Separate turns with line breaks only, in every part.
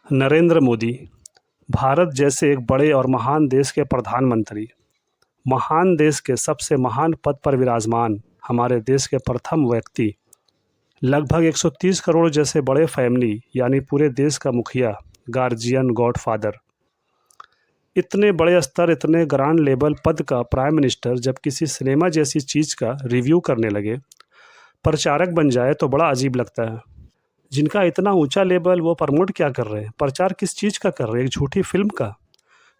नरेंद्र मोदी भारत जैसे एक बड़े और महान देश के प्रधानमंत्री, महान देश के सबसे महान पद पर विराजमान हमारे देश के प्रथम व्यक्ति, लगभग 130 करोड़ जैसे बड़े फैमिली यानी पूरे देश का मुखिया, गार्जियन, गॉडफादर। इतने बड़े स्तर, इतने ग्रांड लेवल पद का प्राइम मिनिस्टर जब किसी सिनेमा जैसी चीज़ का रिव्यू करने लगे, प्रचारक बन जाए तो बड़ा अजीब लगता है। जिनका इतना ऊंचा लेवल, वो प्रमोट क्या कर रहे हैं? प्रचार किस चीज़ का कर रहे हैं? एक झूठी फिल्म का।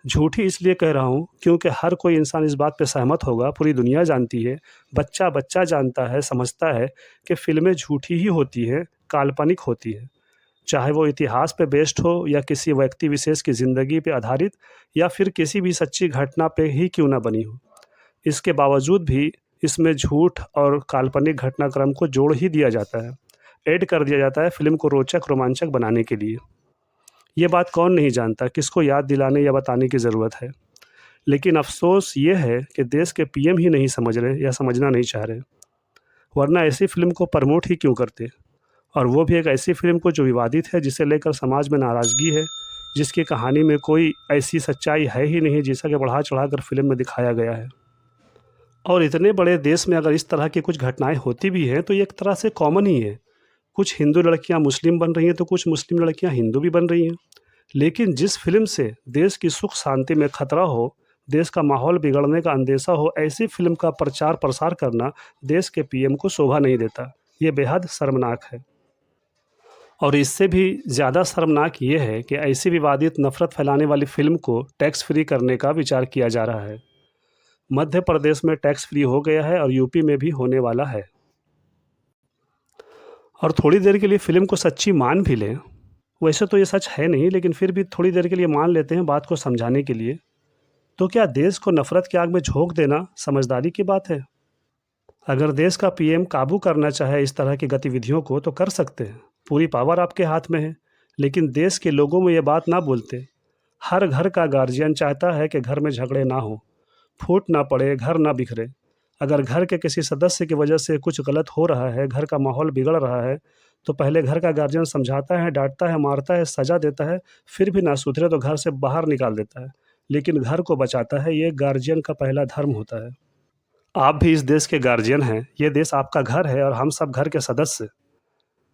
झूठी इसलिए कह रहा हूँ क्योंकि हर कोई इंसान इस बात पे सहमत होगा, पूरी दुनिया जानती है, बच्चा बच्चा जानता है, समझता है कि फिल्में झूठी ही होती हैं, काल्पनिक होती है। चाहे वो इतिहास पे बेस्ड हो या किसी व्यक्ति विशेष की ज़िंदगी पे आधारित या फिर किसी भी सच्ची घटना पे ही क्यों ना बनी हो। इसके बावजूद भी इसमें झूठ और काल्पनिक घटनाक्रम को जोड़ ही दिया जाता है, ऐड कर दिया जाता है फिल्म को रोचक, रोमांचक बनाने के लिए। ये बात कौन नहीं जानता, किसको याद दिलाने या बताने की ज़रूरत है। लेकिन अफ़सोस ये है कि देश के पीएम ही नहीं समझ रहे या समझना नहीं चाह रहे, वरना ऐसी फ़िल्म को प्रमोट ही क्यों करते। और वो भी एक ऐसी फ़िल्म को जो विवादित है, जिसे लेकर समाज में नाराज़गी है, जिसकी कहानी में कोई ऐसी सच्चाई है ही नहीं जिसा कि बढ़ा चढ़ा कर फ़िल्म में दिखाया गया है। और इतने बड़े देश में अगर इस तरह की कुछ घटनाएँ होती भी हैं तो ये एक तरह से कॉमन ही है। कुछ हिंदू लड़कियां मुस्लिम बन रही हैं तो कुछ मुस्लिम लड़कियां हिंदू भी बन रही हैं। लेकिन जिस फिल्म से देश की सुख शांति में खतरा हो, देश का माहौल बिगड़ने का अंदेशा हो, ऐसी फिल्म का प्रचार प्रसार करना देश के पीएम को शोभा नहीं देता। ये बेहद शर्मनाक है। और इससे भी ज़्यादा शर्मनाक ये है कि ऐसी विवादित, नफरत फैलाने वाली फिल्म को टैक्स फ्री करने का विचार किया जा रहा है। मध्य प्रदेश में टैक्स फ्री हो गया है और यूपी में भी होने वाला है। और थोड़ी देर के लिए फ़िल्म को सच्ची मान भी लें, वैसे तो ये सच है नहीं, लेकिन फिर भी थोड़ी देर के लिए मान लेते हैं बात को समझाने के लिए, तो क्या देश को नफ़रत की आग में झोंक देना समझदारी की बात है? अगर देश का पीएम काबू करना चाहे इस तरह की गतिविधियों को तो कर सकते हैं, पूरी पावर आपके हाथ में है। लेकिन देश के लोगों में ये बात ना भूलते। हर घर का गार्जियन चाहता है कि घर में झगड़े ना हो, फूट ना पड़े, घर ना बिखरे। अगर घर के किसी सदस्य की वजह से कुछ गलत हो रहा है, घर का माहौल बिगड़ रहा है, तो पहले घर का गार्जियन समझाता है, डाँटता है, मारता है, सज़ा देता है, फिर भी ना सुधरे तो घर से बाहर निकाल देता है। लेकिन घर को बचाता है, ये गार्जियन का पहला धर्म होता है। आप भी इस देश के गार्जियन हैं, ये देश आपका घर है और हम सब घर के सदस्य।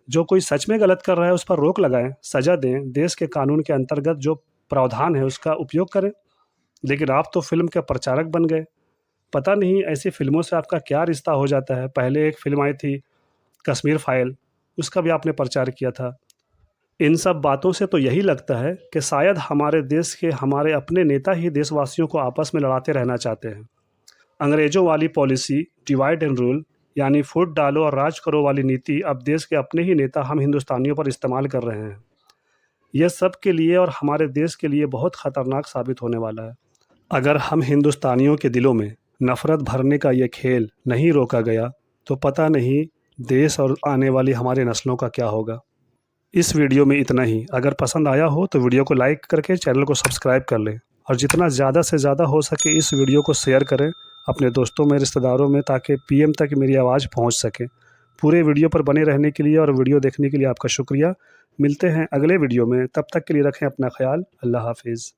जो कोई सच में गलत कर रहा है, उस पर रोक लगाएँ, सज़ा दें, देश के कानून के अंतर्गत जो प्रावधान है, उसका उपयोग करें। लेकिन आप तो फ़िल्म के प्रचारक बन गए। पता नहीं ऐसी फ़िल्मों से आपका क्या रिश्ता हो जाता है। पहले एक फ़िल्म आई थी कश्मीर फाइल, उसका भी आपने प्रचार किया था। इन सब बातों से तो यही लगता है कि शायद हमारे देश के हमारे अपने नेता ही देशवासियों को आपस में लड़ाते रहना चाहते हैं। अंग्रेज़ों वाली पॉलिसी डिवाइड एंड रूल यानी फूट डालो और राज करो वाली नीति अब देश के अपने ही नेता हम हिंदुस्तानियों पर इस्तेमाल कर रहे हैं। यह सब के लिए और हमारे देश के लिए बहुत ख़तरनाक साबित होने वाला है। अगर हम हिंदुस्तानियों के दिलों में नफ़रत भरने का ये खेल नहीं रोका गया, तो पता नहीं देश और आने वाली हमारी नस्लों का क्या होगा। इस वीडियो में इतना ही। अगर पसंद आया हो तो वीडियो को लाइक करके चैनल को सब्सक्राइब कर लें और जितना ज़्यादा से ज़्यादा हो सके इस वीडियो को शेयर करें अपने दोस्तों में, रिश्तेदारों में, ताकि पीएम तक मेरी आवाज़ पहुंच सके। पूरे वीडियो पर बने रहने के लिए और वीडियो देखने के लिए आपका शुक्रिया। मिलते हैं अगले वीडियो में, तब तक के लिए रखें अपना ख्याल। अल्लाह हाफिज़।